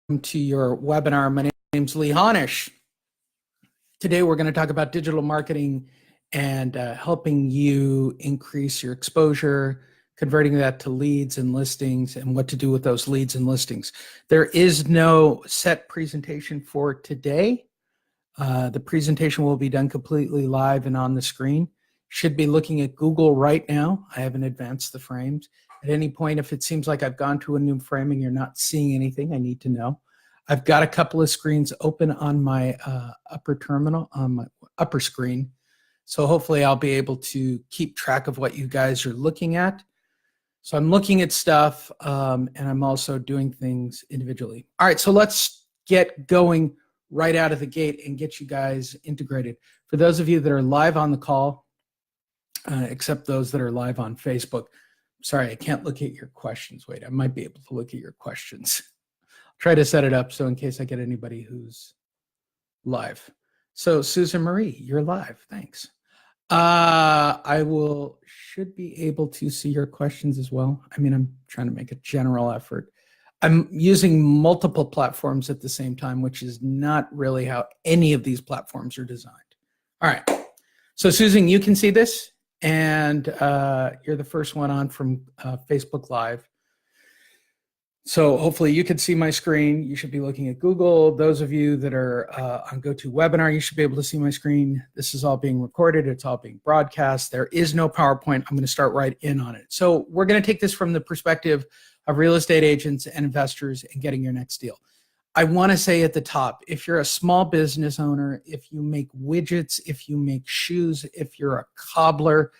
To your webinar. My name's Lee Honish. Today we're going to talk about digital marketing and helping you increase your exposure, converting that to leads and listings, and what to do with those leads and listings. There is no set presentation for today. The presentation will be done completely live and on the screen. Should be looking at Google right now. I haven't advanced the frames. At any point, if it seems like I've gone to a new frame and you're not seeing anything, I need to know. I've got a couple of screens open on my upper terminal, on my upper screen. So hopefully I'll be able to keep track of what you guys are looking at. So I'm looking at stuff and I'm also doing things individually. All right, so let's get going right out of the gate and get you guys integrated. For those of you that are live on the call, except those that are live on Facebook, sorry, I can't look at your questions. Wait, I might be able to look at your questions. Try to set it up so in case I get anybody who's live. So Susan Marie, you're live. Thanks. I should be able to see your questions as well. I mean, I'm trying to make a general effort. I'm using multiple platforms at the same time, which is not really how any of these platforms are designed. All right. So Susan, you can see this, and you're the first one on from Facebook Live. So hopefully you can see my screen. You should be looking at Google. Those of you that are on GoToWebinar, you should be able to see my screen. This is all being recorded. It's all being broadcast. There is no PowerPoint. I'm going to start right in on it. So we're going to take this from the perspective of real estate agents and investors and getting your next deal. I want to say at the top, if you're a small business owner, if you make widgets, if you make shoes, if you're a cobbler,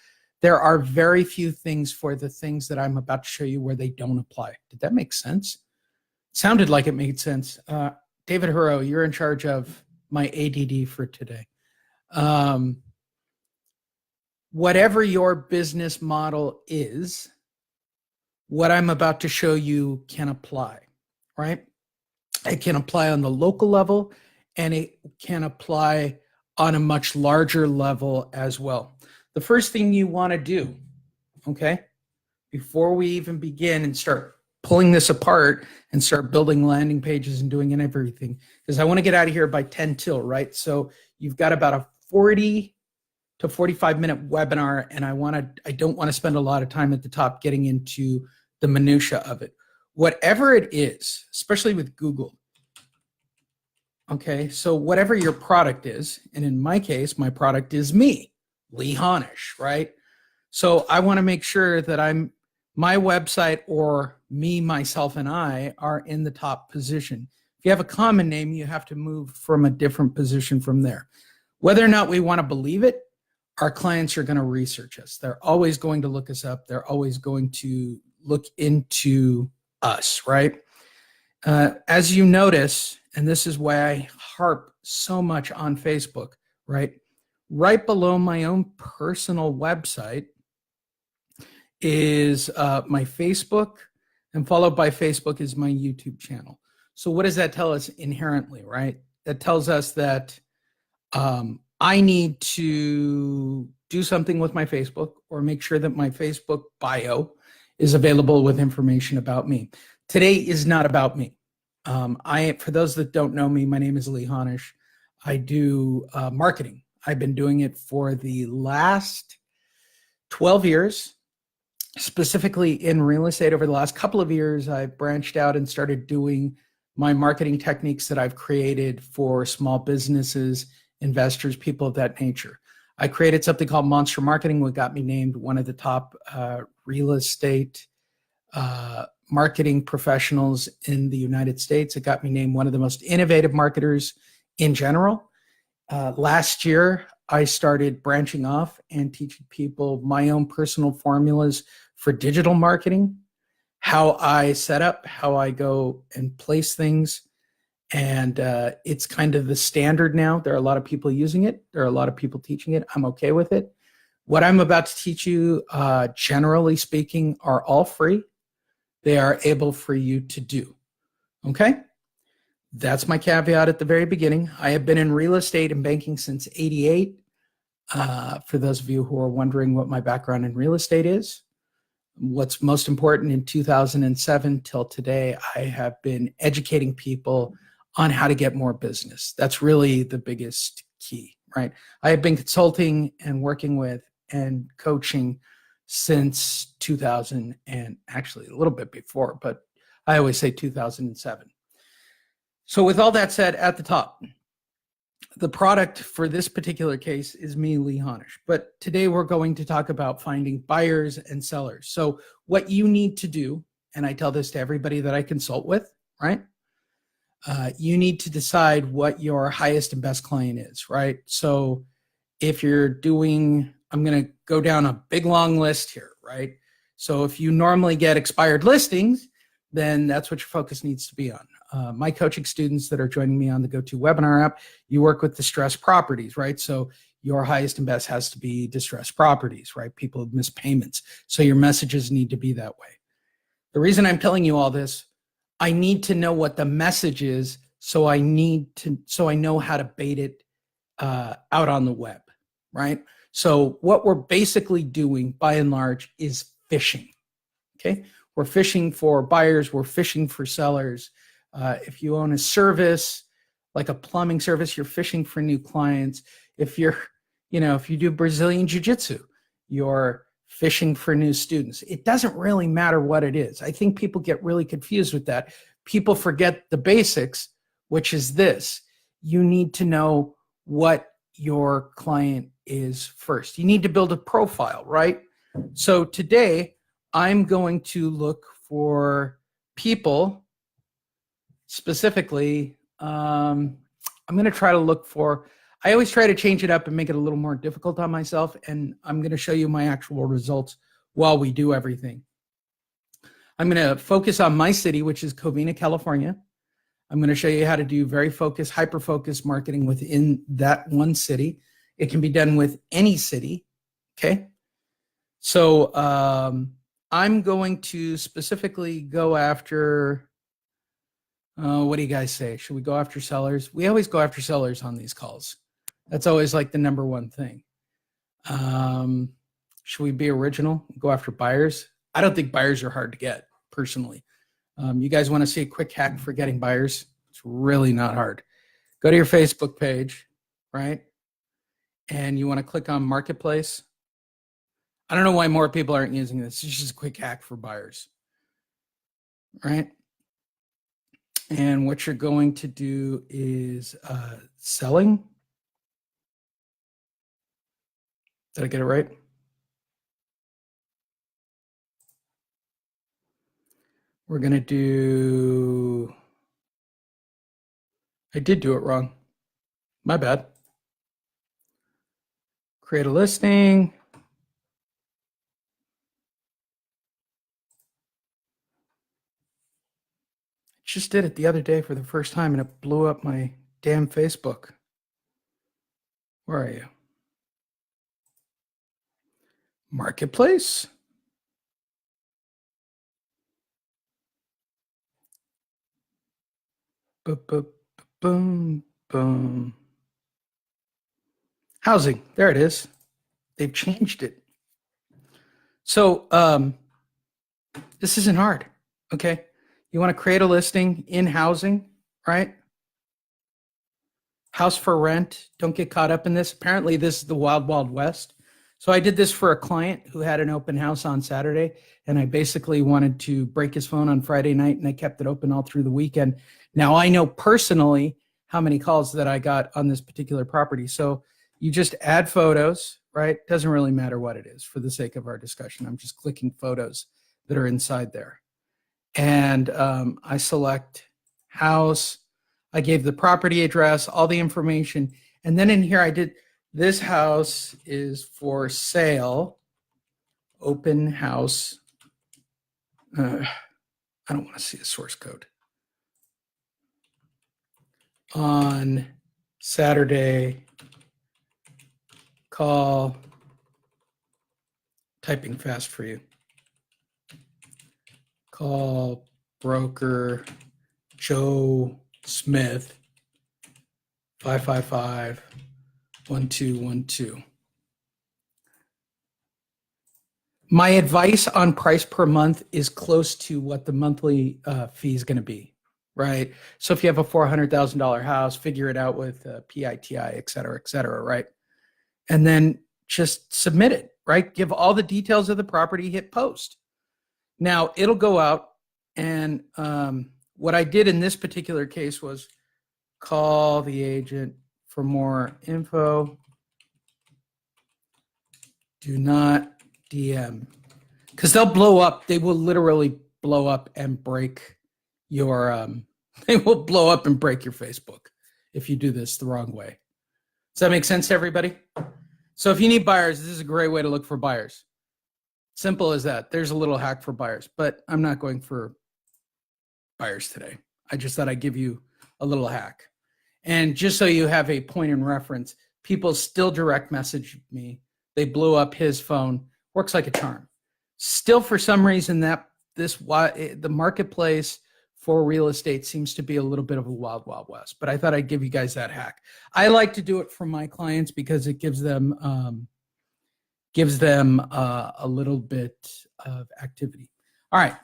there are very few things for the things that I'm about to show you where they don't apply. Did that make sense? Sounded like it made sense. David Huro, you're in charge of my ADD for today. Whatever your business model is, what I'm about to show you can apply, right? It can apply on the local level, and it can apply on a much larger level as well. The first thing you want to do, okay, before we even begin and start pulling this apart and start building landing pages and doing everything, because I want to get out of here by 10 till, right? So you've got about a 40 to 45-minute webinar, and I don't want to spend a lot of time at the top getting into the minutia of it. Whatever it is, especially with Google, okay, so whatever your product is, and in my case, my product is me, Lee Honish, right? So I want to make sure that my website or me, myself, and I are in the top position. If you have a common name, you have to move from a different position from there. Whether or not we want to believe it, our clients are going to research us. They're always going to look us up. They're always going to look into us, right? As you notice, and this is why I harp so much on Facebook, right? Right below my own personal website is my Facebook, and followed by Facebook is my YouTube channel. So what does that tell us inherently, right? That tells us that I need to do something with my Facebook or make sure that my Facebook bio is available with information about me. Today is not about me. For those that don't know me, my name is Lee Honish. I do marketing. I've been doing it for the last 12 years, specifically in real estate. Over the last couple of years, I've branched out and started doing my marketing techniques that I've created for small businesses, investors, people of that nature. I created something called Monster Marketing, what got me named one of the top real estate marketing professionals in the United States. It got me named one of the most innovative marketers in general. Last year, I started branching off and teaching people my own personal formulas for digital marketing, how I set up, how I go and place things. And it's kind of the standard now. There are a lot of people using it. There are a lot of people teaching it. I'm okay with it. What I'm about to teach you, generally speaking, are all free. They are able for you to do, okay? That's my caveat at the very beginning. I have been in real estate and banking since '88. For those of you who are wondering what my background in real estate is, What's most important in 2007 till today, I have been educating people on how to get more business. That's really the biggest key, right? I have been consulting and working with and coaching since 2000, and actually a little bit before, but I always say 2007. So with all that said, at the top, the product for this particular case is me, Lee Honish. But today we're going to talk about finding buyers and sellers. So what you need to do, and I tell this to everybody that I consult with, right? You need to decide what your highest and best client is, right? So if you're doing, I'm going to go down a big long list here, right? So if you normally get expired listings, then that's what your focus needs to be on. My coaching students that are joining me on the GoToWebinar app, you work with distressed properties, right? So your highest and best has to be distressed properties, right? People have missed payments. So your messages need to be that way. The reason I'm telling you all this, I need to know what the message is, so I know how to bait it out on the web, right? So what we're basically doing by and large is fishing, okay? We're fishing for buyers, we're fishing for sellers. If you own a service, like a plumbing service, you're fishing for new clients. If you do Brazilian Jiu-Jitsu, you're fishing for new students. It doesn't really matter what it is. I think people get really confused with that. People forget the basics, which is this. You need to know what your client is first. You need to build a profile, right? So today, I'm going to look for people, specifically, I'm going to try to look for, I always try to change it up and make it a little more difficult on myself, and I'm going to show you my actual results while we do everything. I'm going to focus on my city, which is Covina, California. I'm going to show you how to do very focused, hyper-focused marketing within that one city. It can be done with any city, okay? So I'm going to specifically go after, what do you guys say? Should we go after sellers? We always go after sellers on these calls. That's always like the number one thing. Should we be original? Go after buyers? I don't think buyers are hard to get, personally. You guys want to see a quick hack for getting buyers? It's really not hard. Go to your Facebook page, right? And you want to click on Marketplace. I don't know why more people aren't using this. It's just a quick hack for buyers, right? And what you're going to do is selling. Did I get it right? We're going to do, I did do it wrong. My bad. Create a listing. Just did it the other day for the first time, and it blew up my damn Facebook. Where are you? Marketplace. Boom, boom. Housing. There it is. They've changed it. So this isn't hard, okay? You want to create a listing in housing, right? House for rent. Don't get caught up in this. Apparently, this is the wild, wild west. So I did this for a client who had an open house on Saturday, and I basically wanted to break his phone on Friday night, and I kept it open all through the weekend. Now I know personally how many calls that I got on this particular property. So you just add photos, right? Doesn't really matter what it is for the sake of our discussion. I'm just clicking photos that are inside there. And I select house. I gave the property address, all the information. And then in here I did, this house is for sale, open house. I don't want to see a source code. On Saturday, call, typing fast for you. Call broker Joe Smith, 555-1212. My advice on price per month is close to what the monthly fee is going to be, right? So if you have a $400,000 house, figure it out with PITI, et cetera, right? And then just submit it, right? Give all the details of the property, hit post. Now it'll go out, and what I did in this particular case was call the agent for more info. Do not DM, because they'll blow up. They will literally blow up and break your they will blow up and break your Facebook if you do this the wrong way. Does that make sense to everybody? So if you need buyers, this is a great way to look for buyers. Simple as that. There's a little hack for buyers, but I'm not going for buyers today. I just thought I'd give you a little hack. And just so you have a point in reference, people still direct message me. They blew up his phone. Works like a charm. Still, for some reason, the marketplace for real estate seems to be a little bit of a wild, wild west. But I thought I'd give you guys that hack. I like to do it for my clients because it gives them a little bit of activity. All right.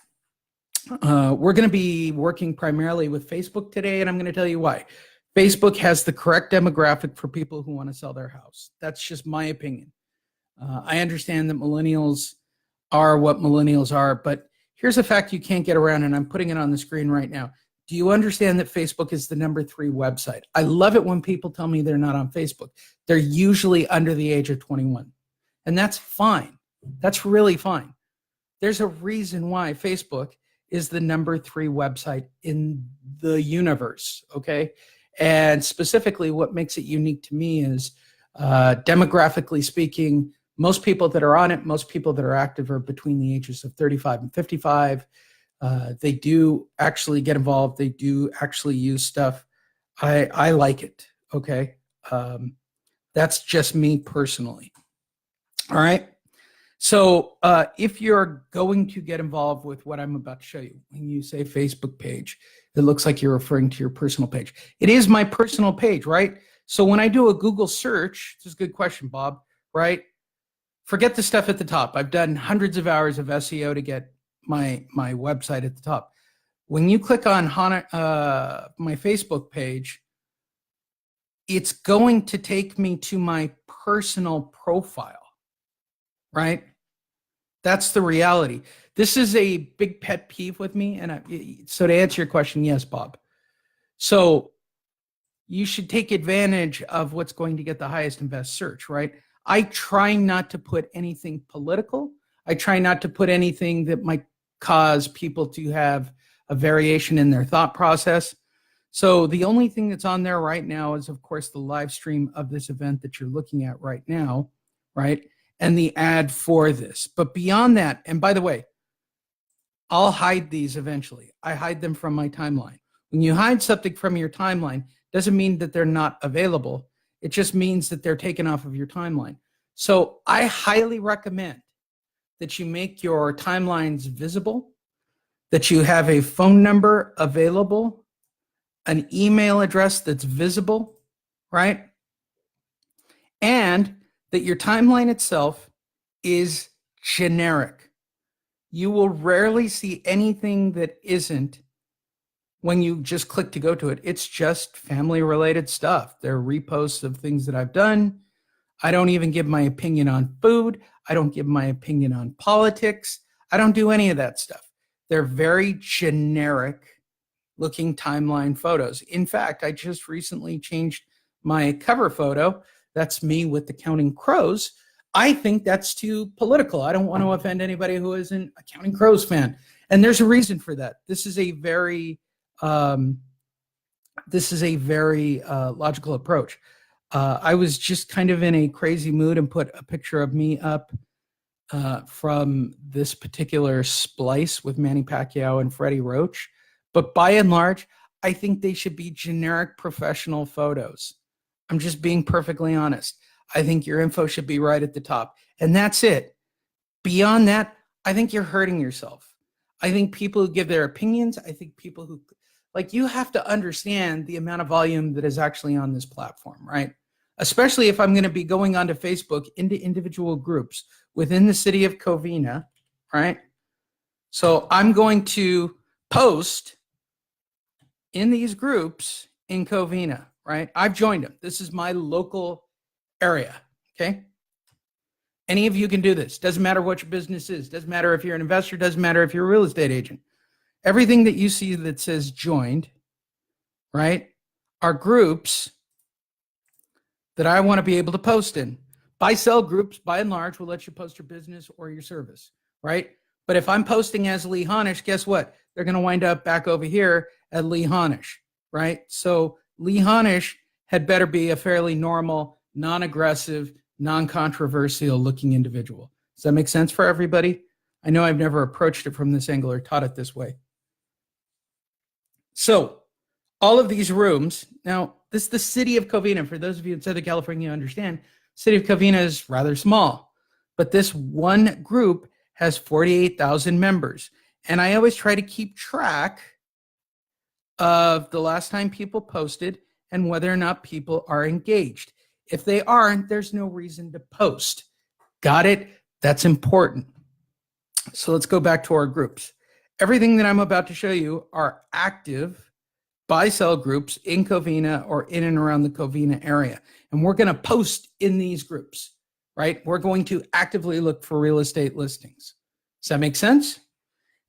We're going to be working primarily with Facebook today, and I'm going to tell you why. Facebook has the correct demographic for people who want to sell their house. That's just my opinion. I understand that millennials are what millennials are, but here's a fact you can't get around, and I'm putting it on the screen right now. Do you understand that Facebook is the #3 website? I love it when people tell me they're not on Facebook. They're usually under the age of 21, and that's fine. That's really fine. There's a reason why Facebook is the #3 website in the universe, okay? And specifically, what makes it unique to me is demographically speaking, most people that are on it, most people that are active are between the ages of 35 and 55. They do actually get involved. They do actually use stuff. I like it, okay? That's just me personally. All right? So if you're going to get involved with what I'm about to show you, when you say Facebook page, it looks like you're referring to your personal page. It is my personal page, right? So when I do a Google search, this is a good question, Bob, right? Forget the stuff at the top. I've done hundreds of hours of SEO to get my website at the top. When you click on my Facebook page, it's going to take me to my personal profile, right? That's the reality. This is a big pet peeve with me. And so to answer your question, yes, Bob. So you should take advantage of what's going to get the highest and best search, right? I try not to put anything political. I try not to put anything that might cause people to have a variation in their thought process. So the only thing that's on there right now is, of course, the live stream of this event that you're looking at right now, right? And the ad for this. But beyond that, and by the way, I'll hide these eventually. I hide them from my timeline. When you hide something from your timeline, doesn't mean that they're not available. It just means that they're taken off of your timeline. So I highly recommend that you make your timelines visible, that you have a phone number available, an email address that's visible, right? And that your timeline itself is generic. You will rarely see anything that isn't when you just click to go to it. It's just family related stuff. They're reposts of things that I've done. I don't even give my opinion on food. I don't give my opinion on politics. I don't do any of that stuff. They're very generic looking timeline photos. In fact, I just recently changed my cover photo. That's me with the Counting Crows. I think that's too political. I don't want to offend anybody who isn't a Counting Crows fan. And there's a reason for that. This is a very logical approach. I was just kind of in a crazy mood and put a picture of me up from this particular splice with Manny Pacquiao and Freddie Roach. But by and large, I think they should be generic professional photos. I'm just being perfectly honest. I think your info should be right at the top. And that's it. Beyond that, I think you're hurting yourself. I think people who give their opinions, I think people who, like, you have to understand the amount of volume that is actually on this platform, right? especially if I'm going to be going onto Facebook into individual groups within the city of Covina, right? So I'm going to post in these groups in Covina, right? I've joined them. This is my local area, okay? Any of you can do this. Doesn't matter what your business is. Doesn't matter if you're an investor. Doesn't matter if you're a real estate agent. Everything that you see that says joined, right, are groups that I want to be able to post in. Buy-sell groups, by and large, will let you post your business or your service, right? But if I'm posting as Lee Honish, guess what? They're going to wind up back over here at Lee Honish, right? So Lee Honish had better be a fairly normal, non-aggressive, non-controversial looking individual. Does that make sense for everybody? I know I've never approached it from this angle or taught it this way. So all of these rooms, now this is the city of Covina. For those of you in Southern California, you understand, city of Covina is rather small, but this one group has 48,000 members. And I always try to keep track of the last time people posted and whether or not people are engaged. If they aren't, there's no reason to post. Got it? That's important. So let's go back to our groups. Everything that I'm about to show you are active buy-sell groups in Covina or in and around the Covina area. And we're going to post in these groups, right? We're going to actively look for real estate listings. Does that make sense?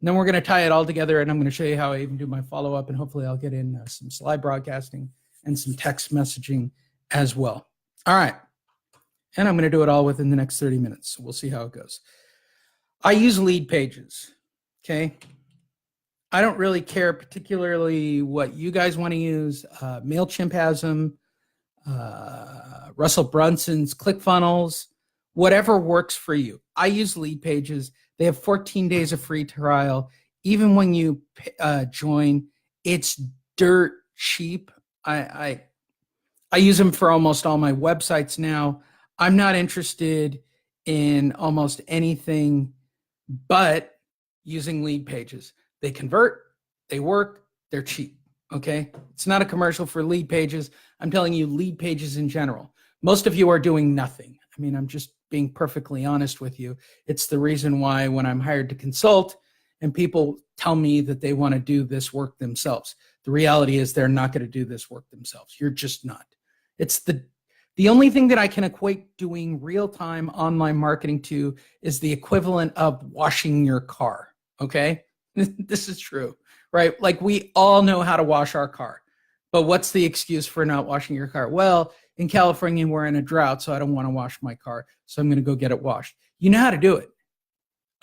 And then we're going to tie it all together, and I'm going to show you how I even do my follow-up, and hopefully I'll get in some slide broadcasting and some text messaging as well. All right. And I'm going to do it all within the next 30 minutes. So we'll see how it goes. I use lead pages, okay? I don't really care particularly what you guys want to use. MailChimp has them, Russell Brunson's ClickFunnels, whatever works for you. I use lead pages. They have 14 days of free trial. Even when you join, it's dirt cheap. I use them for almost all my websites now. I'm not interested in almost anything but using lead pages. They convert, they work, they're cheap, okay? It's not a commercial for lead pages. I'm telling you lead pages in general. Most of you are doing nothing. I mean, I'm just being perfectly honest with you. It's the reason why when I'm hired to consult and people tell me that they want to do this work themselves, the reality is they're not going to do this work themselves. You're just not. It's the only thing that I can equate doing real-time online marketing to is the equivalent of washing your car, okay? This is true, right? Like we all know how to wash our car, but what's the excuse for not washing your car? Well, in California, we're in a drought, so I don't want to wash my car, so I'm going to go get it washed. You know how to do it.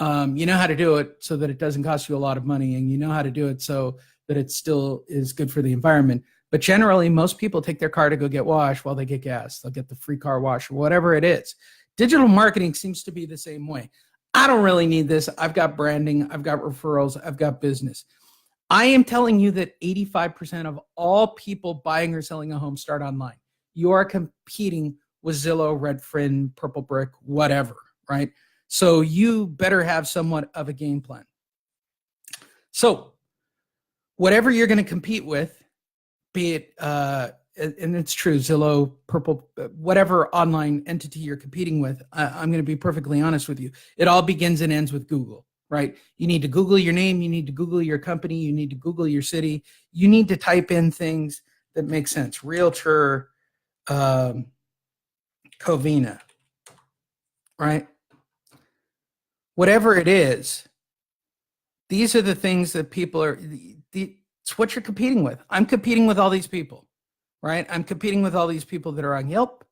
You know how to do it so that it doesn't cost you a lot of money, and you know how to do it so that it still is good for the environment. But generally, most people take their car to go get washed while they get gas. They'll get the free car wash or whatever it is. Digital marketing seems to be the same way. I don't really need this. I've got branding. I've got referrals. I've got business. I am telling you that 85% of all people buying or selling a home start online. You are competing with Zillow, Redfin, Purple Brick, whatever, right? So you better have somewhat of a game plan. So whatever you're going to compete with, be it, and it's true, Zillow, Purple, whatever online entity you're competing with, I'm going to be perfectly honest with you. It all begins and ends with Google, right? You need to Google your name. You need to Google your company. You need to Google your city. You need to type in things that make sense. Realtor, Covina, right? Whatever it is, these are the things that people are, it's what you're competing with. I'm competing with all these people, right? I'm competing with all these people that are on Yelp.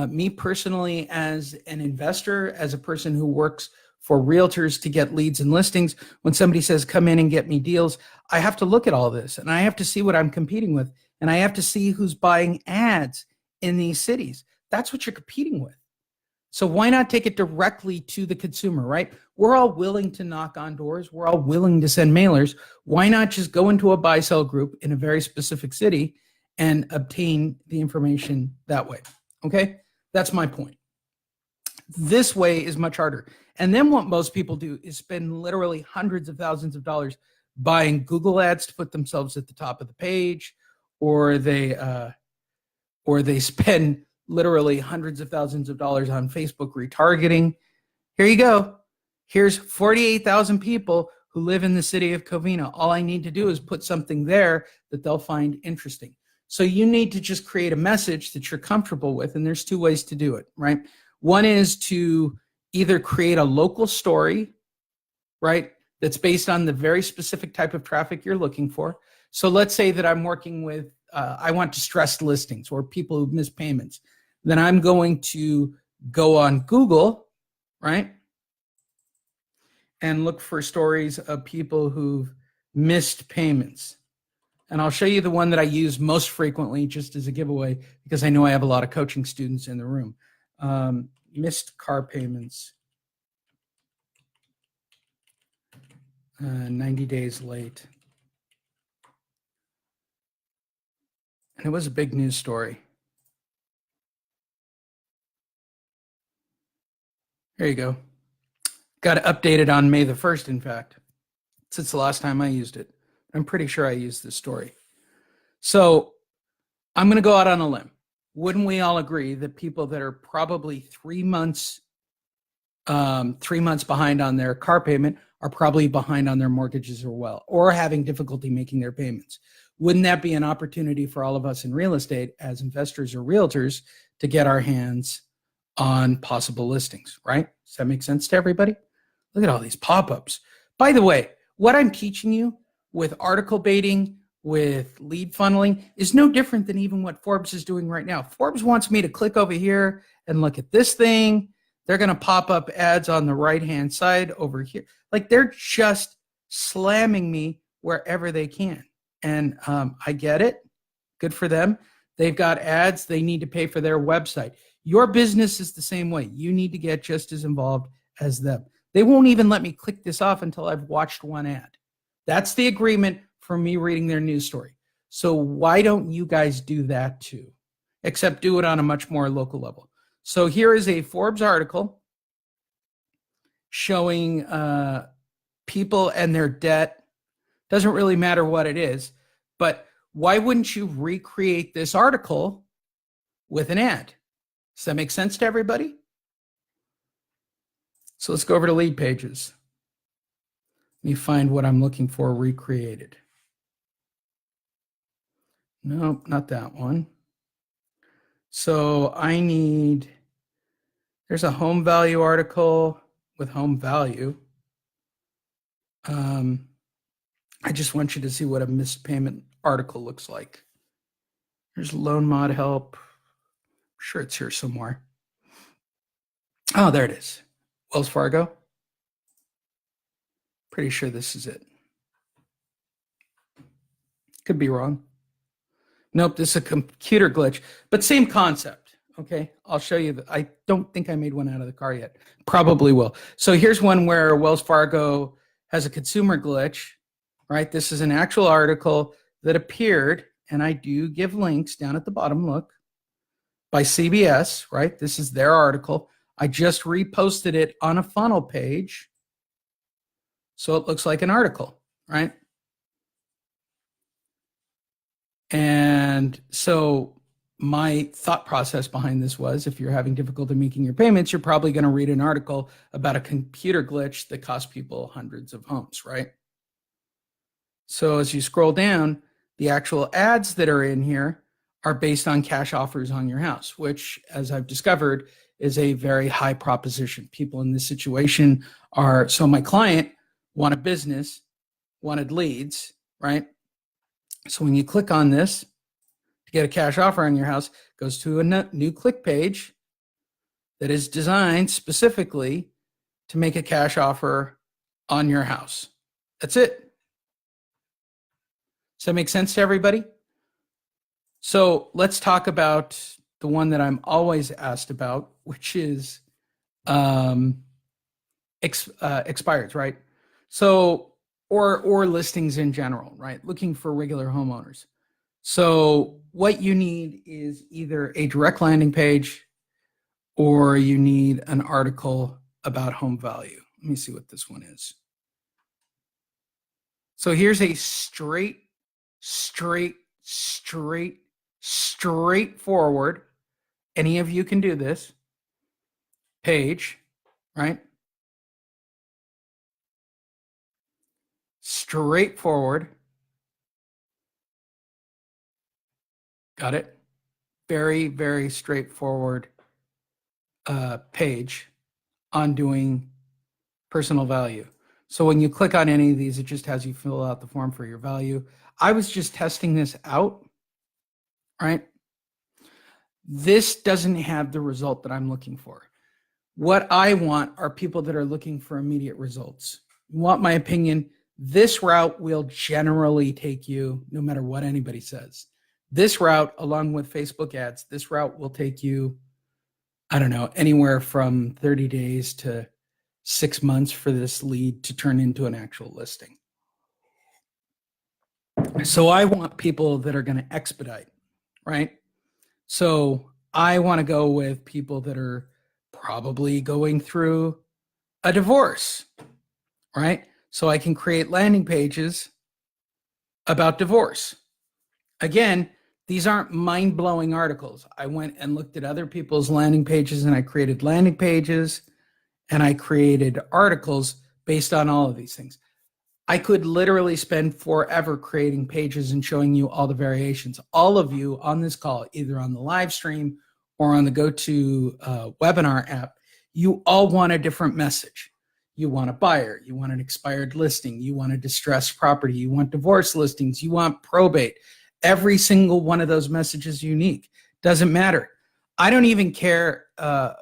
Me personally, as an investor, as a person who works for realtors to get leads and listings, when somebody says, come in and get me deals, I have to look at all this and I have to see what I'm competing with. And I have to see who's buying ads in these cities. That's what you're competing with. So why not take it directly to the consumer, right? We're all willing to knock on doors. We're all willing to send mailers. Why not just go into a buy-sell group in a very specific city and obtain the information that way, okay? That's my point. This way is much harder. And then what most people do is spend literally hundreds of thousands of dollars buying Google ads to put themselves at the top of the page, or they spend literally hundreds of thousands of dollars on Facebook retargeting. Here you go. Here's 48,000 people who live in the city of Covina. All I need to do is put something there that they'll find interesting. So you need to just create a message that you're comfortable with. And there's two ways to do it, right? One is to either create a local story, right, that's based on the very specific type of traffic you're looking for. So let's say that I'm working with, I want distressed listings or people who've missed payments. Then I'm going to go on Google, right, and look for stories of people who've missed payments. And I'll show you the one that I use most frequently just as a giveaway because I know I have a lot of coaching students in the room. Missed car payments, 90 days late. And it was a big news story. There you go. Got it updated on May the 1st, in fact, since the last time I used it. I'm pretty sure I used this story. So I'm going to go out on a limb. Wouldn't we all agree that people that are probably 3 months behind on their car payment are probably behind on their mortgages as well, or having difficulty making their payments? Wouldn't that be an opportunity for all of us in real estate as investors or realtors to get our hands on possible listings, right? Does that make sense to everybody? Look at all these pop-ups. By the way, what I'm teaching you with article baiting, with lead funneling is no different than even what Forbes is doing right now. Forbes wants me to click over here and look at this thing. They're going to pop up ads on the right-hand side over here. Like they're just slamming me wherever they can. And I get it. Good for them. They've got ads. They need to pay for their website. Your business is the same way. You need to get just as involved as them. They won't even let me click this off until I've watched one ad. That's the agreement for me reading their news story. So why don't you guys do that too? Except do it on a much more local level. So here is a Forbes article showing people and their debt. Doesn't really matter what it is, but why wouldn't you recreate this article with an ad? Does that make sense to everybody? So let's go over to lead pages. Let me find what I'm looking for recreated. Nope, not that one. So I need, there's a home value article with home value. I just want you to see what a missed payment article looks like. There's loan mod help. I'm sure it's here somewhere. Oh, there it is. Wells Fargo. Pretty sure this is it. Could be wrong. Nope, this is a computer glitch, but same concept. Okay, I'll show you. I don't think I made one out of the car yet. Probably will. So here's one where Wells Fargo has a consumer glitch, right? This is an actual article that appeared, and I do give links down at the bottom, look, by CBS, right? This is their article. I just reposted it on a funnel page, so it looks like an article, right? And so my thought process behind this was, if you're having difficulty making your payments, you're probably going to read an article about a computer glitch that cost people hundreds of homes, right? So as you scroll down, the actual ads that are in here are based on cash offers on your house, which, as I've discovered, is a very high proposition. People in this situation are, so my client wanted business, wanted leads, right? So when you click on this to get a cash offer on your house, it goes to a new click page that is designed specifically to make a cash offer on your house. That's it. Does that make sense to everybody? So let's talk about the one that I'm always asked about, which is expireds, right? So or listings in general, right? Looking for regular homeowners. So what you need is either a direct landing page or you need an article about home value. Let me see what this one is. So here's a straightforward any of you can do this, page, right? Straightforward. Got it? Very, very straightforward page on doing personal value. So when you click on any of these, it just has you fill out the form for your value. I was just testing this out, right? This doesn't have the result that I'm looking for. What I want are people that are looking for immediate results. You want my opinion? This route will generally take you, no matter what anybody says. This route, along with Facebook ads, this route will take you, I don't know, anywhere from 30 days to 6 months for this lead to turn into an actual listing. So I want people that are going to expedite, right? So I want to go with people that are probably going through a divorce, right? So I can create landing pages about divorce. Again, these aren't mind-blowing articles. I went and looked at other people's landing pages and I created landing pages and I created articles based on all of these things. I could literally spend forever creating pages and showing you all the variations. All of you on this call, either on the live stream or on the GoToWebinar app, you all want a different message. You want a buyer, you want an expired listing, you want a distressed property, you want divorce listings, you want probate. Every single one of those messages is unique. Doesn't matter. I don't even care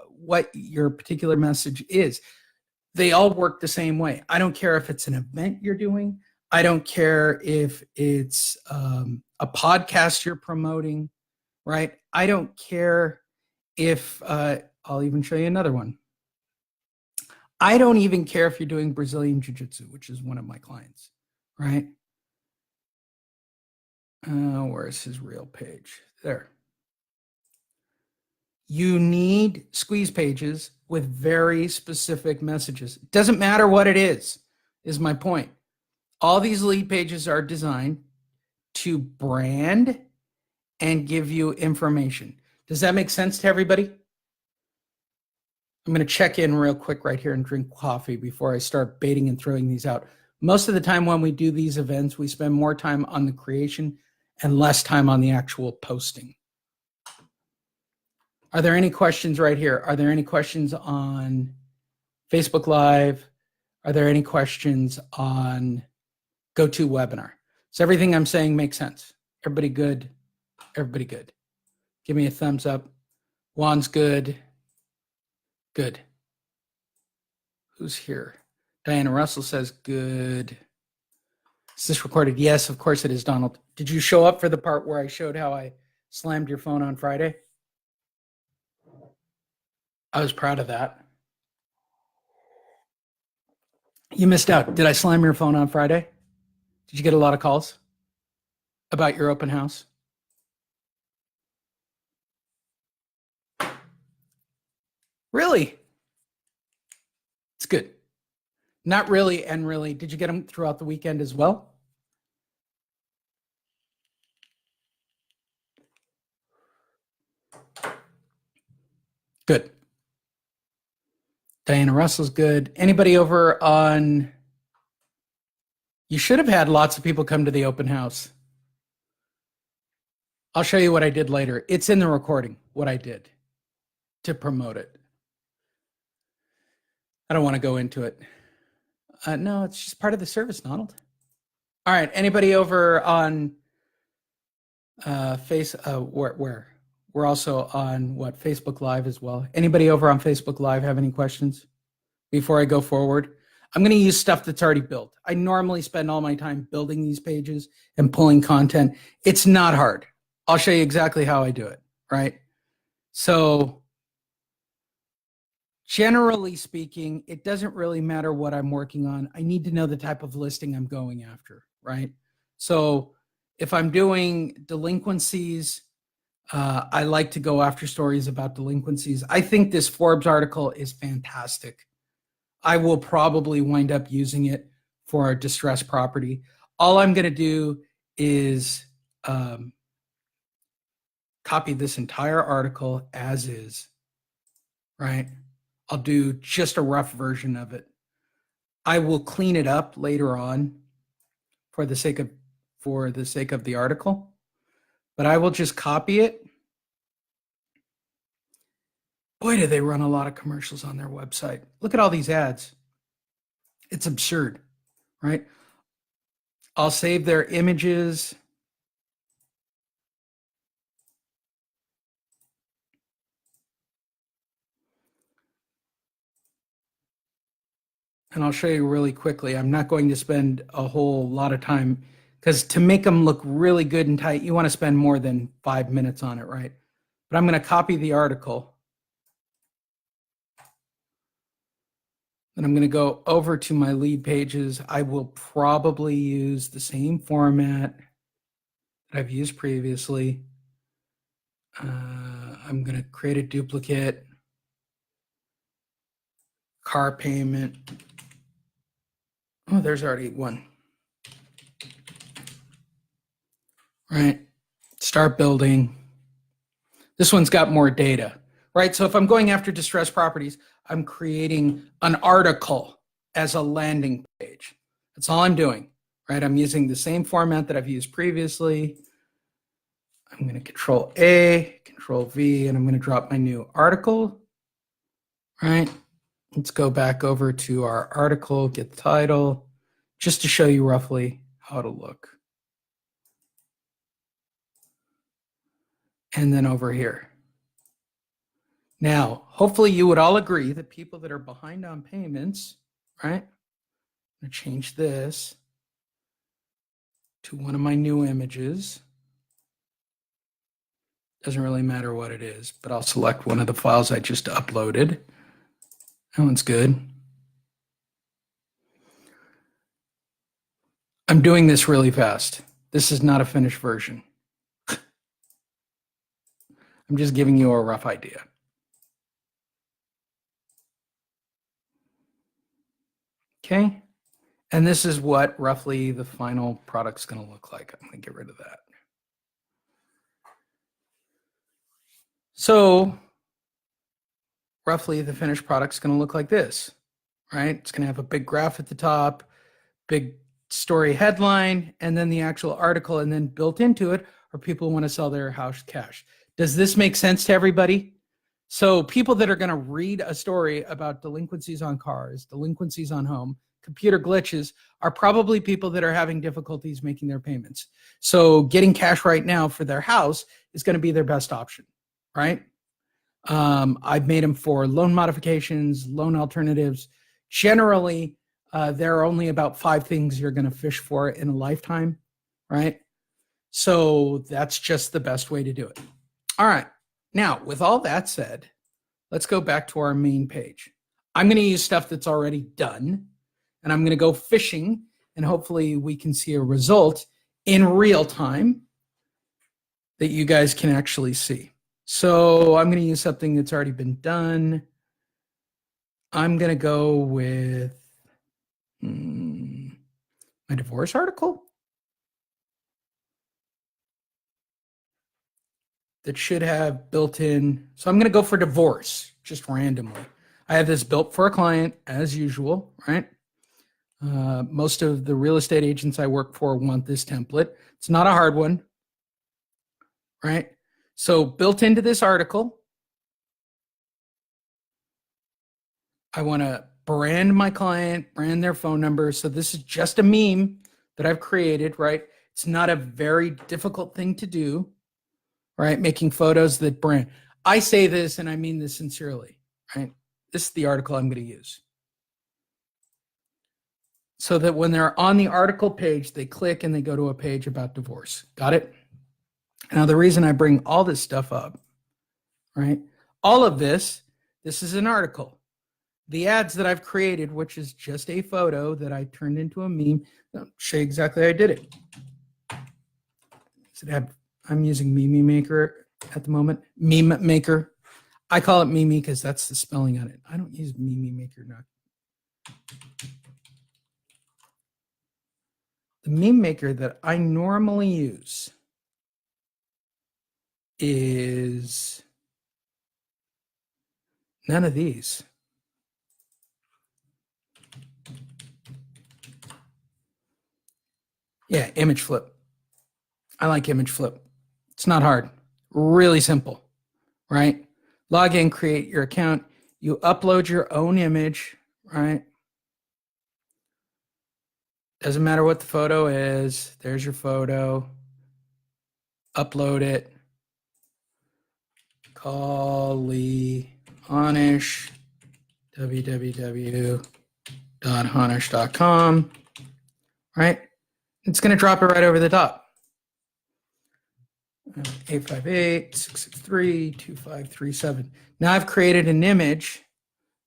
what your particular message is. They all work the same way. I don't care if it's an event you're doing. I don't care if it's a podcast you're promoting, right? I don't care if, I'll even show you another one. I don't even care if you're doing Brazilian Jiu-Jitsu, which is one of my clients, right? Where's his real page? There. You need squeeze pages with very specific messages. It doesn't matter what it is my point. All these lead pages are designed to brand and give you information. Does that make sense to everybody? I'm going to check in real quick right here and drink coffee before I start baiting and throwing these out. Most of the time when we do these events, we spend more time on the creation and less time on the actual posting. Are there any questions right here? Are there any questions on Facebook Live? Are there any questions on GoToWebinar? So everything I'm saying makes sense. Everybody good? Everybody good? Give me a thumbs up. Juan's good. Good. Who's here? Diana Russell says good. Is this recorded? Yes, of course it is, Donald. Did you show up for the part where I showed how I slammed your phone on Friday? I was proud of that. You missed out. Did I slam your phone on Friday? Did you get a lot of calls about your open house? Really? It's good. Not really and really. Did you get them throughout the weekend as well? Good. Diana Russell's good. Anybody over on... You should have had lots of people come to the open house. I'll show you what I did later. It's in the recording, what I did to promote it. I don't want to go into it. No, it's just part of the service, Donald. All right, anybody over on where? We're also on what, Facebook Live as well. Anybody over on Facebook Live have any questions before I go forward? I'm going to use stuff that's already built. I normally spend all my time building these pages and pulling content. It's not hard. I'll show you exactly how I do it, right? So generally speaking, it doesn't really matter what I'm working on. I need to know the type of listing I'm going after, right? So if I'm doing delinquencies, I like to go after stories about delinquencies. I think this Forbes article is fantastic. I will probably wind up using it for a distressed property. All I'm going to do is copy this entire article as is, right? I'll do just a rough version of it. I will clean it up later on for the sake of the article, but I will just copy it. Boy, do they run a lot of commercials on their website. Look at all these ads. It's absurd, right? I'll save their images. And I'll show you really quickly. I'm not going to spend a whole lot of time because to make them look really good and tight, you want to spend more than 5 minutes on it, right? But I'm going to copy the article. And I'm going to go over to my lead pages. I will probably use the same format that I've used previously. I'm going to create a duplicate. Car payment. Oh, there's already one. Right. Start building. This one's got more data, right? So if I'm going after distressed properties, I'm creating an article as a landing page. That's all I'm doing, right? I'm using the same format that I've used previously. I'm going to Control A, Control V, and I'm going to drop my new article, right? Let's go back over to our article, get the title, just to show you roughly how it'll look. And then over here. Now, hopefully you would all agree that people that are behind on payments, right? I'm going to change this to one of my new images. Doesn't really matter what it is, but I'll select one of the files I just uploaded. That one's good. I'm doing this really fast. This is not a finished version. I'm just giving you a rough idea. Okay. And this is what roughly the final product's going to look like. I'm going to get rid of that. So roughly the finished product's going to look like this, right? It's going to have a big graph at the top, big story headline, and then the actual article, and then built into it are people who want to sell their house cash. Does this make sense to everybody? So people that are going to read a story about delinquencies on cars, delinquencies on home, computer glitches are probably people that are having difficulties making their payments. So getting cash right now for their house is going to be their best option, right? I've made them for loan modifications, loan alternatives. Generally, there are only about 5 things you're going to fish for in a lifetime, right? So that's just the best way to do it. All right. Now, with all that said, let's go back to our main page. I'm going to use stuff that's already done, and I'm going to go fishing, and hopefully we can see a result in real time that you guys can actually see. So I'm going to use something that's already been done. I'm going to go with my divorce article that should have built in. So I'm going to go for divorce just randomly. I have this built for a client as usual, right? Most of the real estate agents I work for want this template. It's not a hard one, right? So built into this article, I want to brand my client, brand their phone number. So this is just a meme that I've created, right? It's not a very difficult thing to do, right? Making photos that brand. I say this and I mean this sincerely, right? This is the article I'm going to use. So that when they're on the article page, they click and they go to a page about divorce. Got it? Now, the reason I bring all this stuff up, right? All of this is an article. The ads that I've created, which is just a photo that I turned into a meme, I'll show you exactly how I did it. I'm using Meme Maker at the moment. Meme Maker. I call it Mimi because that's the spelling on it. I don't use Meme Maker now. The Meme Maker that I normally use is none of these. Yeah, image flip. I like image flip. It's not hard. Really simple, right? Log in, create your account. You upload your own image, right? Doesn't matter what the photo is. There's your photo. Upload it. Call Lee Honish, www.honish.com, right? It's going to drop it right over the top. 858-663-2537. Now I've created an image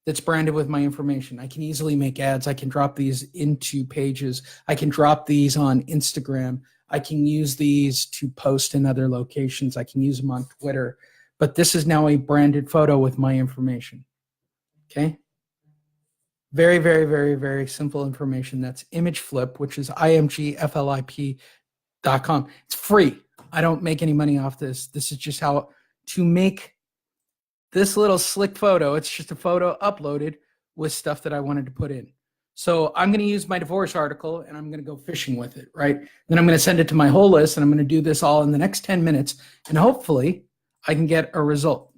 that's branded with my information. I can easily make ads. I can drop these into pages. I can drop these on Instagram. I can use these to post in other locations. I can use them on Twitter. But this is now a branded photo with my information. Okay? Very, very, very, very simple information. That's Image Flip, which is imgflip.com. It's free. I don't make any money off this. This is just how to make this little slick photo. It's just a photo uploaded with stuff that I wanted to put in. So I'm going to use my divorce article and I'm going to go fishing with it, right? Then I'm going to send it to my whole list and I'm going to do this all in the next 10 minutes. And hopefully I can get a result.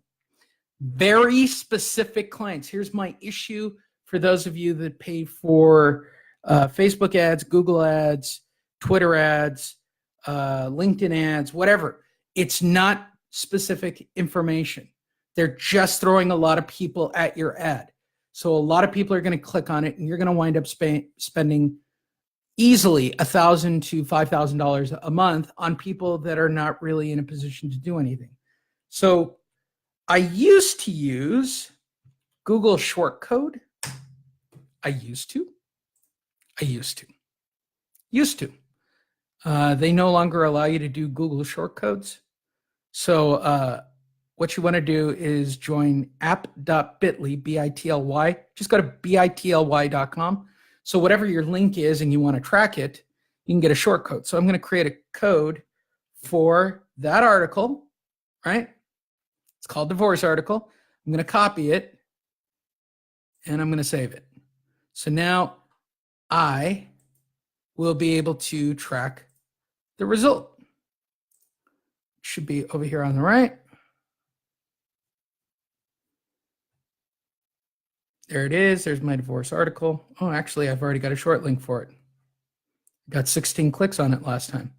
Very specific clients. Here's my issue for those of you that pay for Facebook ads, Google ads, Twitter ads, LinkedIn ads, whatever. It's not specific information. They're just throwing a lot of people at your ad. So a lot of people are going to click on it and you're going to wind up spending easily $1,000 to $5,000 a month on people that are not really in a position to do anything. So I used to use Google Shortcode. Used to. They no longer allow you to do Google shortcodes. So what you want to do is join app.bitly, B-I-T-L-Y. Just go to bitly.com. So whatever your link is and you want to track it, you can get a shortcode. So I'm going to create a code for that article, right? It's called Divorce Article. I'm going to copy it and I'm going to save it. So now I will be able to track the result. It should be over here on the right. There it is. There's my divorce article. Oh, actually, I've already got a short link for it. Got 16 clicks on it last time.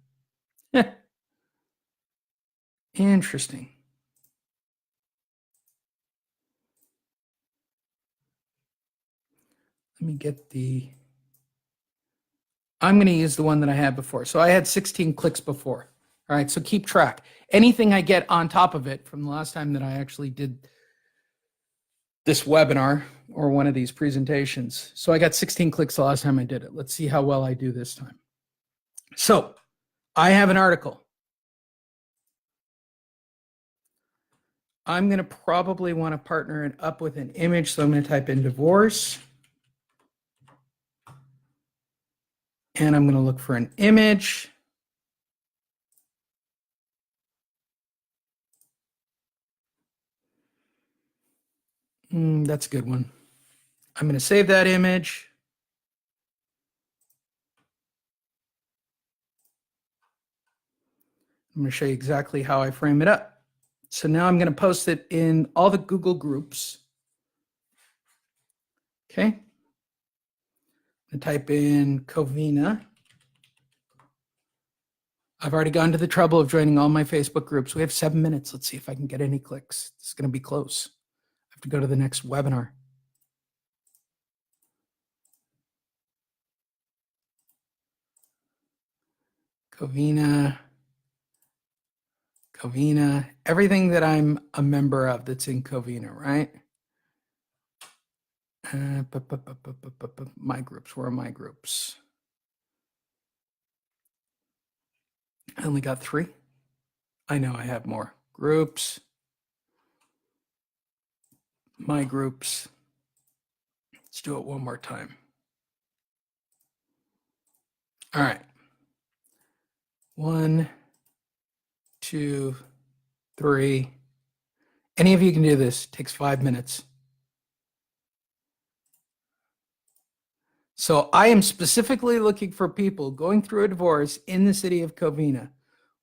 Interesting. Let me get I'm going to use the one that I had before. So I had 16 clicks before. All right, so keep track. Anything I get on top of it from the last time that I actually did this webinar or one of these presentations. So I got 16 clicks the last time I did it. Let's see how well I do this time. So I have an article. I'm going to probably want to partner it up with an image. So I'm going to type in divorce. And I'm going to look for an image. That's a good one. I'm going to save that image. I'm going to show you exactly how I frame it up. So now I'm going to post it in all the Google groups. Okay. I'm going to type in Covina. I've already gone to the trouble of joining all my Facebook groups. We have 7 minutes. Let's see if I can get any clicks. This is going to be close. I have to go to the next webinar. Covina, everything that I'm a member of that's in Covina, right? My groups, where are my groups? I only got 3. I know I have more. Groups, my groups. Let's do it one more time. All right. 1, 2, 3. Any of you can do this. It takes 5 minutes. So I am specifically looking for people going through a divorce in the city of Covina.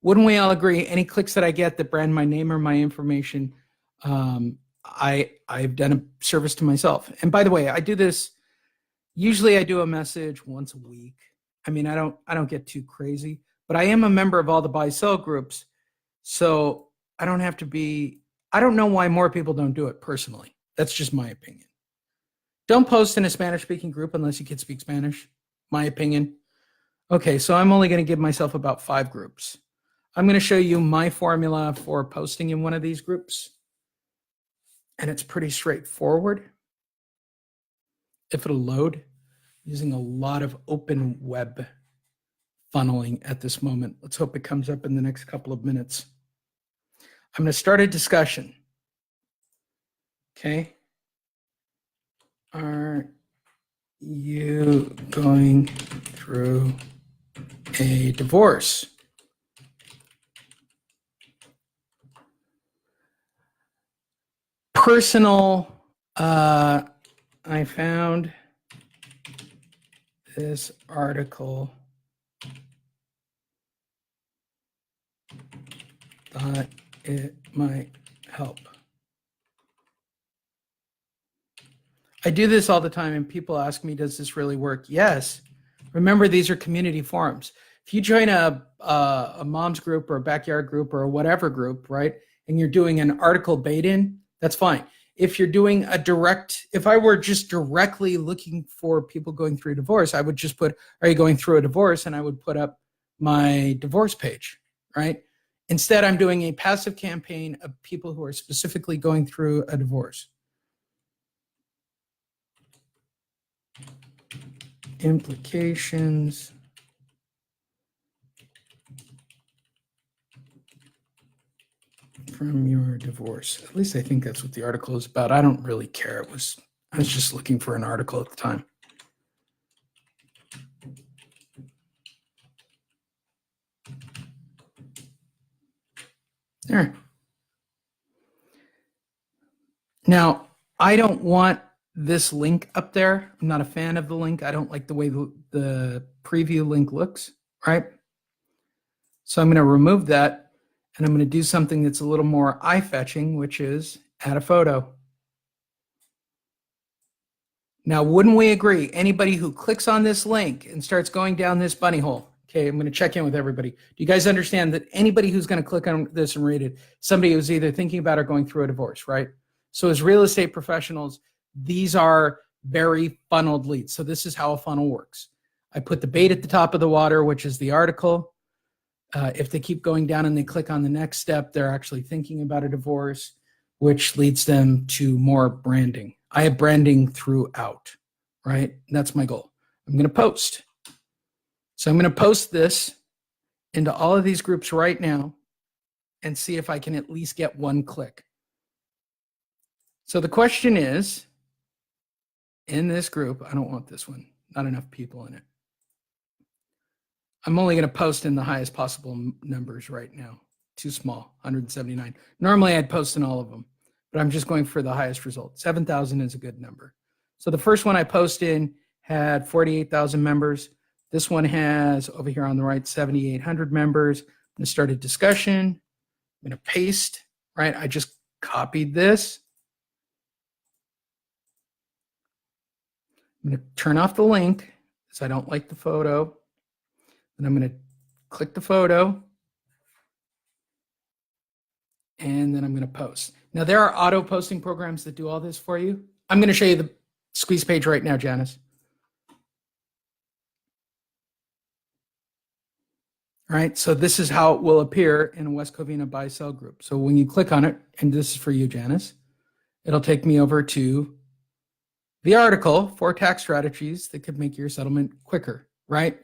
Wouldn't we all agree? Any clicks that I get that brand my name or my information, I've done a service to myself. And by the way, I do this. Usually, I do a message once a week. I mean, I don't get too crazy, but I am a member of all the buy-sell groups, so I don't have to be. I don't know why more people don't do it personally. That's just my opinion. Don't post in a Spanish-speaking group unless you can speak Spanish. My opinion. Okay, so I'm only going to give myself about 5 groups. I'm going to show you my formula for posting in one of these groups. And it's pretty straightforward. If it'll load, using a lot of open web funneling at this moment. Let's hope it comes up in the next couple of minutes. I'm going to start a discussion. Okay. Are you going through a divorce? Personal, I found this article. Thought it might help. I do this all the time, and people ask me, does this really work? Yes. Remember, these are community forums. If you join a mom's group or a backyard group or a whatever group, right, and you're doing an article bait-in, that's fine. If you're doing a direct, if I were just directly looking for people going through a divorce, I would just put, are you going through a divorce? And I would put up my divorce page, right? Instead, I'm doing a passive campaign of people who are specifically going through a divorce. Implications from your divorce. At least I think that's what the article is about. I don't really care. I was just looking for an article at the time. There. Now, I don't want this link up there. I'm not a fan of the link. I don't like the way the preview link looks, right? So I'm going to remove that, and I'm going to do something that's a little more eye-fetching, which is add a photo. Now, wouldn't we agree? Anybody who clicks on this link and starts going down this bunny hole, okay, I'm going to check in with everybody. Do you guys understand that anybody who's going to click on this and read it, somebody who's either thinking about or going through a divorce, right? So as real estate professionals, these are very funneled leads. So this is how a funnel works. I put the bait at the top of the water, which is the article. If they keep going down and they click on the next step, they're actually thinking about a divorce, which leads them to more branding. I have branding throughout, right? That's my goal. I'm going to post. So I'm going to post this into all of these groups right now and see if I can at least get one click. So the question is, in this group, I don't want this one, not enough people in it. I'm only going to post in the highest possible numbers right now. Too small, 179. Normally I'd post in all of them, but I'm just going for the highest result. 7,000 is a good number. So the first one I post in had 48,000 members. This one has, over here on the right, 7,800 members. I'm going to start a discussion. I'm going to paste, right? I just copied this. I'm going to turn off the link because I don't like the photo. And I'm going to click the photo. And then I'm going to post. Now, there are auto posting programs that do all this for you. I'm going to show you the squeeze page right now, Janice. All right, so this is how it will appear in a West Covina buy-sell group. So when you click on it, and this is for you, Janice, it'll take me over to the article, 4 tax strategies that could make your settlement quicker, right?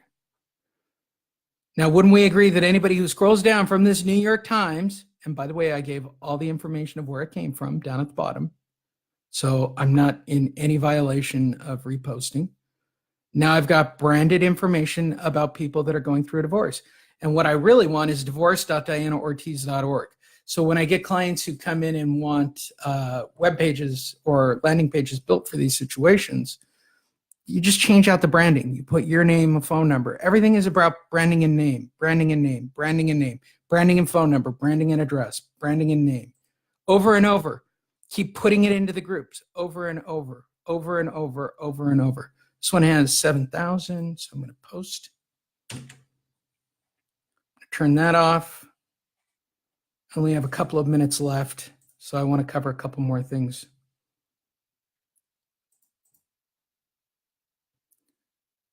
Now, wouldn't we agree that anybody who scrolls down from this New York Times, and by the way, I gave all the information of where it came from down at the bottom, so I'm not in any violation of reposting. Now I've got branded information about people that are going through a divorce. And what I really want is divorce.dianaortiz.org. So when I get clients who come in and want web pages or landing pages built for these situations, you just change out the branding. You put your name, a phone number. Everything is about branding and name, branding and name, branding and name, branding and phone number, branding and address, branding and name. Over and over. Keep putting it into the groups over and over, over and over, over and over. This one has 7,000, so I'm going to post. Turn that off. I only have a couple of minutes left, so I want to cover a couple more things.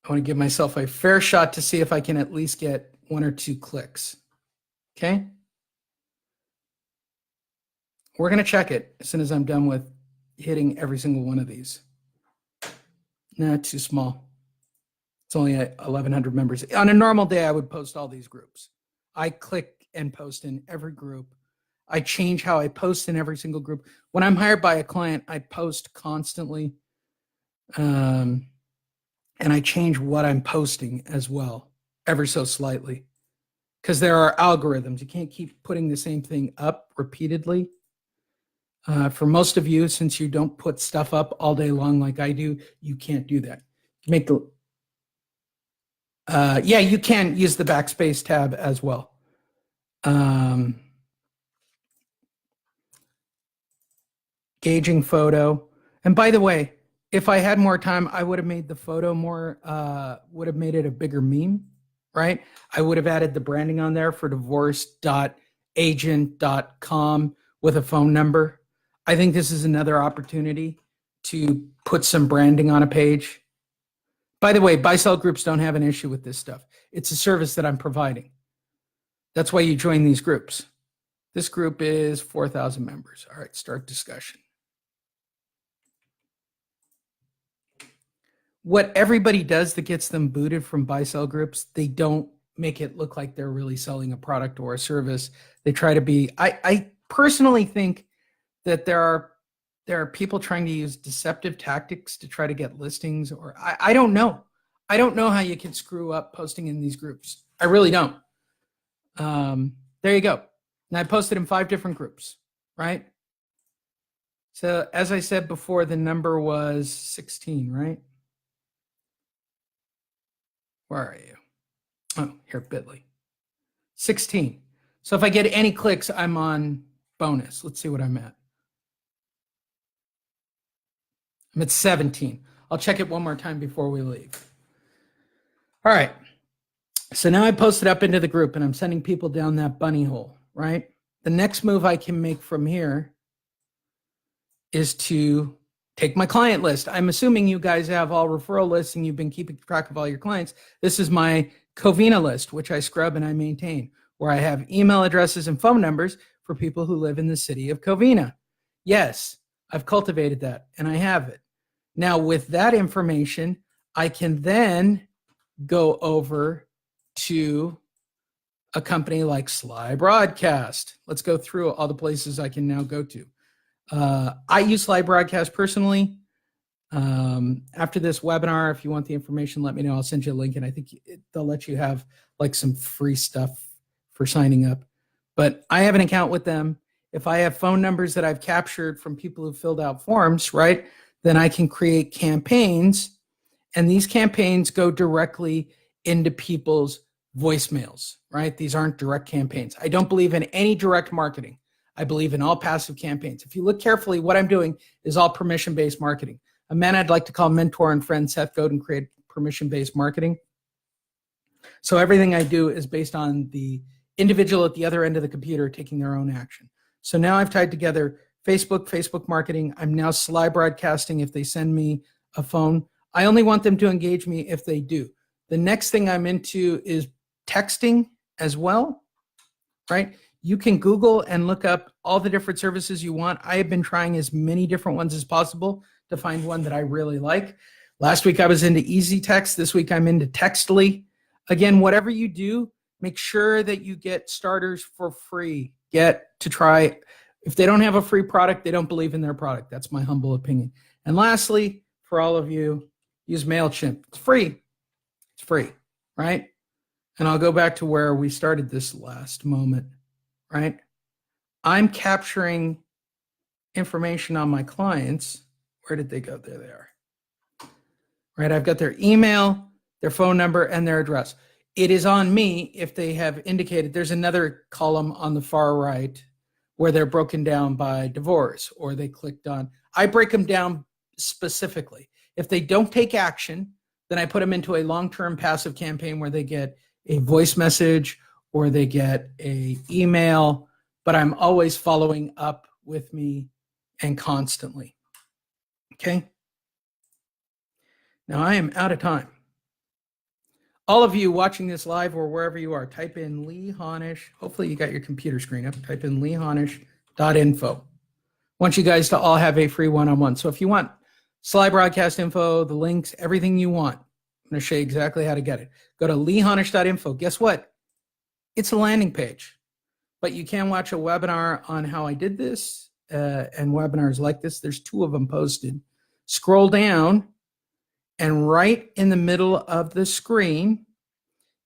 I want to give myself a fair shot to see if I can at least get 1 or 2 clicks. Okay? We're going to check it as soon as I'm done with hitting every single one of these. Nah, too small. It's only 1,100 members. On a normal day, I would post all these groups. I click and post in every group. I change how I post in every single group. When I'm hired by a client, I post constantly. And I change what I'm posting as well, ever so slightly. Because there are algorithms. You can't keep putting the same thing up repeatedly. For most of you, since you don't put stuff up all day long like I do, you can't do that. Make the yeah, you can use the backspace tab as well. Gauging photo. And by the way, if I had more time, I would have made the photo more, would have made it a bigger meme, right? I would have added the branding on there for divorce.agent.com with a phone number. I think this is another opportunity to put some branding on a page. By the way, buy-sell groups don't have an issue with this stuff. It's a service that I'm providing. That's why you join these groups. This group is 4,000 members. All right, start discussion. What everybody does that gets them booted from buy-sell groups, they don't make it look like they're really selling a product or a service. They try to be, I personally think that there are people trying to use deceptive tactics to try to get listings, or I don't know. I don't know how you can screw up posting in these groups. I really don't. There you go. And I posted in 5 different groups, right? So as I said before, the number was 16, right? Where are you? Oh, here, Bitly. 16. So if I get any clicks, I'm on bonus. Let's see what I'm at. I'm at 17. I'll check it one more time before we leave. All right. So now I posted up into the group and I'm sending people down that bunny hole, right? The next move I can make from here is to take my client list. I'm assuming you guys have all referral lists and you've been keeping track of all your clients. This is my Covina list, which I scrub and I maintain, where I have email addresses and phone numbers for people who live in the city of Covina. Yes, I've cultivated that and I have it. Now with that information, I can then go over to a company like Sly Broadcast. Let's go through all the places I can now go to. I use Sly Broadcast personally. After this webinar, if you want the information, let me know. I'll send you a link, and I think they'll let you have like some free stuff for signing up. But I have an account with them. If I have phone numbers that I've captured from people who filled out forms, right, then I can create campaigns, and these campaigns go directly into people's voicemails, right? These aren't direct campaigns. I don't believe in any direct marketing. I believe in all passive campaigns. If you look carefully, what I'm doing is all permission-based marketing. A man I'd like to call mentor and friend, Seth Godin, created permission-based marketing. So everything I do is based on the individual at the other end of the computer taking their own action. So now I've tied together Facebook marketing. I'm now Sly Broadcasting if they send me a phone. I only want them to engage me if they do. The next thing I'm into is texting as well, right? You can Google and look up all the different services you want. I have been trying as many different ones as possible to find one that I really like. Last week I was into Easy Text. This week I'm into Textly. Again, whatever you do, make sure that you get starters for free. Get to try. If they don't have a free product, they don't believe in their product. That's my humble opinion. And lastly, for all of you, use MailChimp. It's free. It's free, right? And I'll go back to where we started this last moment, right? I'm capturing information on my clients. Where did they go? There they are. Right, I've got their email, their phone number, and their address. It is on me if they have indicated. There's another column on the far right where they're broken down by divorce, or they clicked on. I break them down specifically. If they don't take action, then I put them into a long-term passive campaign where they get a voice message or they get a email, but I'm always following up with me and constantly. Okay. Now I am out of time. All of you watching this live or wherever you are, type in Lee Honish. Hopefully you got your computer screen up. Type in leehonish.info. I want you guys to all have a free one-on-one. So if you want slide broadcast info, the links, everything you want, I'm going to show you exactly how to get it. Go to leehonish.info. Guess what? It's a landing page, but you can watch a webinar on how I did this and webinars like this. There's 2 of them posted. Scroll down, and right in the middle of the screen,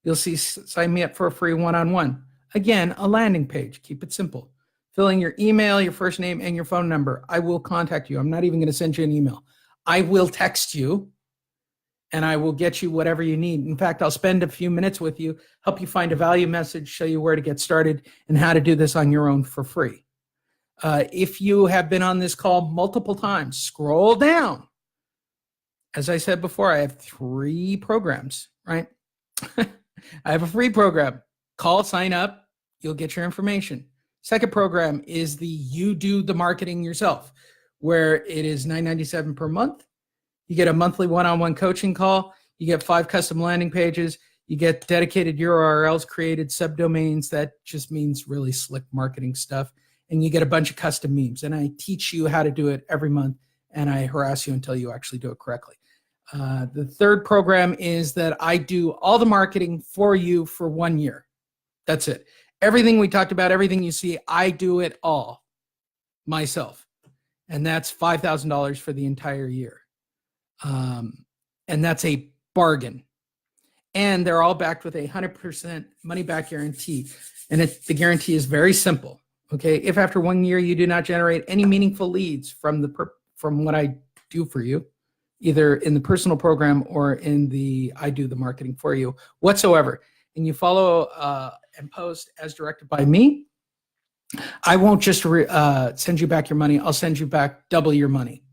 you'll see sign me up for a free one-on-one. Again, a landing page. Keep it simple. Fill in your email, your first name, and your phone number. I will contact you. I'm not even going to send you an email. I will text you, and I will get you whatever you need. In fact, I'll spend a few minutes with you, help you find a value message, show you where to get started, and how to do this on your own for free. If you have been on this call multiple times, scroll down. As I said before, I have 3 programs, right? I have a free program. Call, sign up, you'll get your information. Second program is the You Do the Marketing Yourself, where it is $9.97 per month. You get a monthly one-on-one coaching call. You get 5 custom landing pages. You get dedicated URLs, created subdomains. That just means really slick marketing stuff. And you get a bunch of custom memes. And I teach you how to do it every month, and I harass you until you actually do it correctly. The third program is that I do all the marketing for you for 1 year. That's it. Everything we talked about, everything you see, I do it all myself. And that's $5,000 for the entire year. And that's a bargain. And they're all backed with a 100% money back guarantee. And the guarantee is very simple. Okay. If after 1 year you do not generate any meaningful leads from what I do for you, either in the personal program or in the I do the marketing for you whatsoever, and you follow and post as directed by me, I won't just send you back your money. I'll send you back double your money.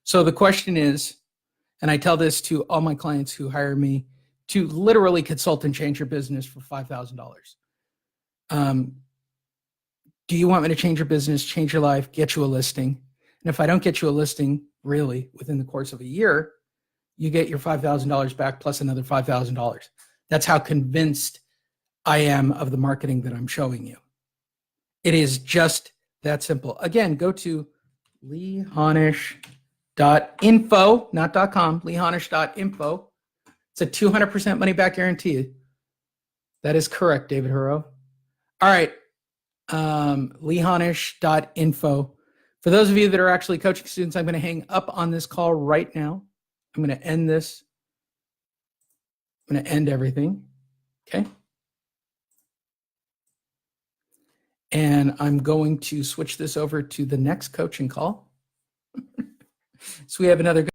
So the question is, and I tell this to all my clients who hire me to literally consult and change your business for $5,000. Do you want me to change your business, change your life, get you a listing? And if I don't get you a listing, really, within the course of a year, you get your $5,000 back plus another $5,000. That's how convinced I am of the marketing that I'm showing you. It is just that simple. Again, go to leehonish.info, not .com, leehonish.info. It's a 200% money back guarantee. That is correct, David Huro. All right, leehonish.info. For those of you that are actually coaching students, I'm going to hang up on this call right now. I'm going to end this. I'm going to end everything. Okay. And I'm going to switch this over to the next coaching call. So we have another